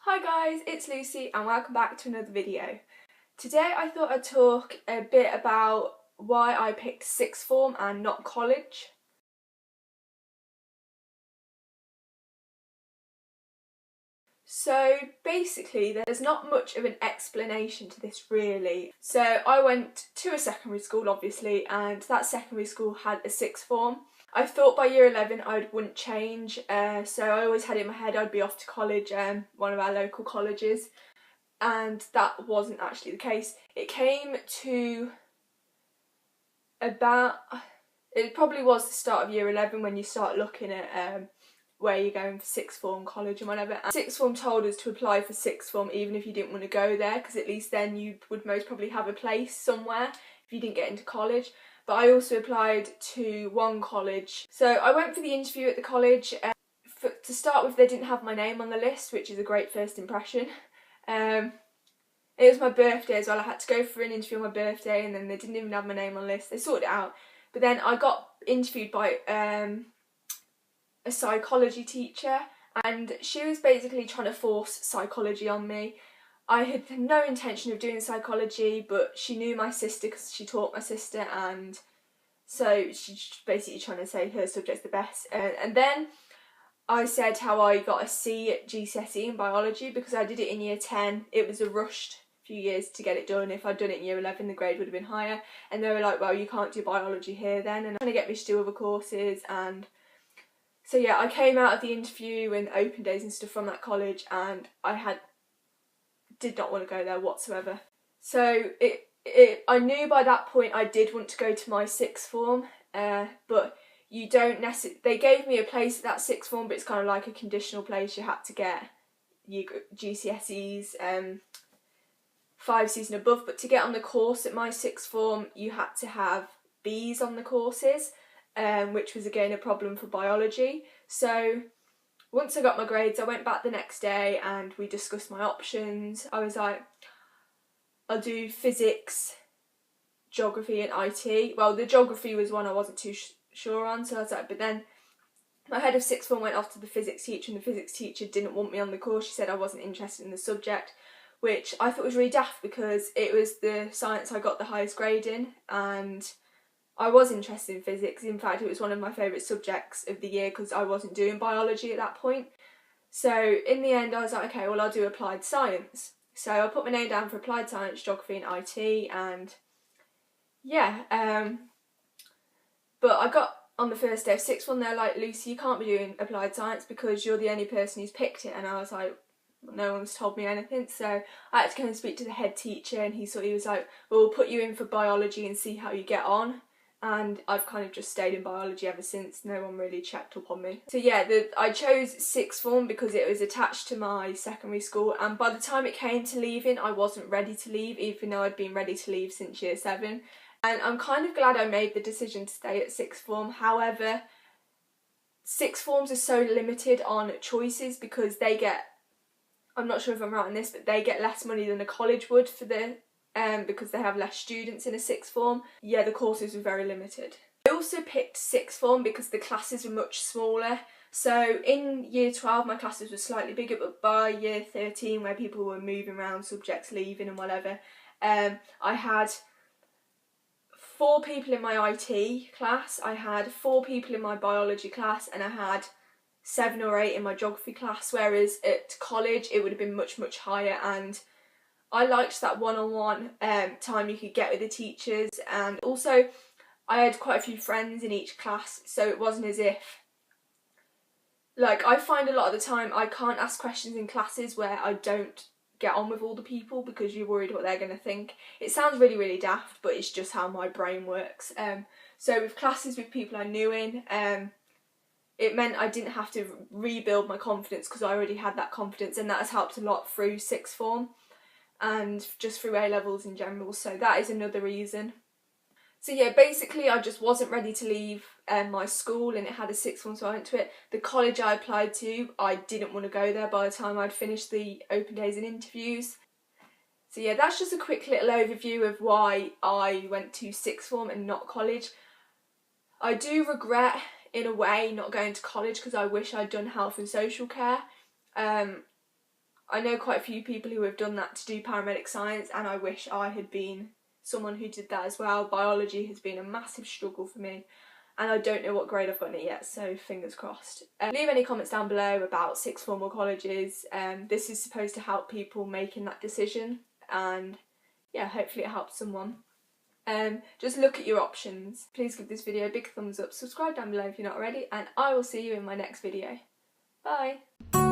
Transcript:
Hi guys, it's Lucy and welcome back to another video. Today I thought I'd talk a bit about why I picked sixth form and not college. So basically there's not much of an explanation to this really. So I went to a secondary school obviously, and that secondary school had a sixth form. I thought by year 11 I wouldn't change, so I always had in my head I'd be off to college, one of our local colleges. And that wasn't actually the case. It came to it probably was the start of year 11 when you start looking at where you're going for sixth form, college and whatever. And sixth form told us to apply for sixth form even if you didn't want to go there, because at least then you would most probably have a place somewhere if you didn't get into college. But I also applied to one college. So I went for the interview at the college. To start with, they didn't have my name on the list, which is a great first impression. It was my birthday as well. I had to go for an interview on my birthday and then they didn't even have my name on the list. They sorted it out. But then I got interviewed by a psychology teacher, and she was basically trying to force psychology on me. I had no intention of doing psychology, but she knew my sister because she taught my sister, and so she's basically trying to say her subject's the best. And then I said how I got a C at GCSE in biology because I did it in year 10. It was a rushed few years to get it done. If I'd done it in year 11, the grade would have been higher. And they were like, well, you can't do biology here then. And trying to get me to do other courses. And so yeah, I came out of the interview and open days and stuff from that college, and I did not want to go there whatsoever. So I knew by that point I did want to go to my sixth form, but you don't necessarily. They gave me a place at that sixth form, but it's kind of like a conditional place. You had to get your GCSEs, 5Cs and above, but to get on the course at my sixth form, you had to have Bs on the courses, which was again a problem for biology. So once I got my grades, I went back the next day and we discussed my options. I was like, I'll do physics, geography and IT. Well, the geography was one I wasn't too sure on, so I was like, but then my head of sixth form went off to the physics teacher, and the physics teacher didn't want me on the course. She said I wasn't interested in the subject, which I thought was really daft because it was the science I got the highest grade in, and I was interested in physics. In fact, it was one of my favourite subjects of the year because I wasn't doing biology at that point. So in the end I was like, okay, well I'll do applied science. So I put my name down for applied science, geography and IT, and yeah, but I got on the first day of sixth form, they're like, Lucy, you can't be doing applied science because you're the only person who's picked it. And I was like, no one's told me anything. So I had to go and speak to the head teacher, and he was like, well, we'll put you in for biology and see how you get on. And I've kind of just stayed in biology ever since. No one really checked up on me. So yeah, I chose sixth form because it was attached to my secondary school, and by the time it came to leaving, I wasn't ready to leave, even though I'd been ready to leave since year 7. And I'm kind of glad I made the decision to stay at sixth form. However, sixth forms are so limited on choices because they get, I'm not sure if I'm right on this, but they get less money than a college would for the because they have less students in a sixth form. Yeah, the courses were very limited. I also picked sixth form because the classes were much smaller. So in year 12 my classes were slightly bigger, but by year 13, where people were moving around, subjects leaving and whatever, I had 4 people in my IT class, I had 4 people in my biology class, and I had 7 or 8 in my geography class, whereas at college it would have been much, much higher. And I liked that one-on-one time you could get with the teachers, and also I had quite a few friends in each class, so it wasn't as if, like, I find a lot of the time I can't ask questions in classes where I don't get on with all the people because you're worried what they're going to think. It sounds really, really daft, but it's just how my brain works. So with classes with people I knew in, it meant I didn't have to rebuild my confidence because I already had that confidence, and that has helped a lot through sixth form and just through A-levels in general, so that is another reason. So yeah, basically I just wasn't ready to leave my school, and it had a sixth form, so I went to it. The college I applied to, I didn't want to go there by the time I'd finished the open days and interviews. So yeah, that's just a quick little overview of why I went to sixth form and not college. I do regret, in a way, not going to college because I wish I'd done health and social care. I know quite a few people who have done that to do paramedic science, and I wish I had been someone who did that as well. Biology has been a massive struggle for me, and I don't know what grade I've got in it yet, so fingers crossed. Leave any comments down below about sixth form or colleges. This is supposed to help people making that decision, and yeah, hopefully it helps someone. Just look at your options. Please give this video a big thumbs up, subscribe down below if you're not already, and I will see you in my next video. Bye!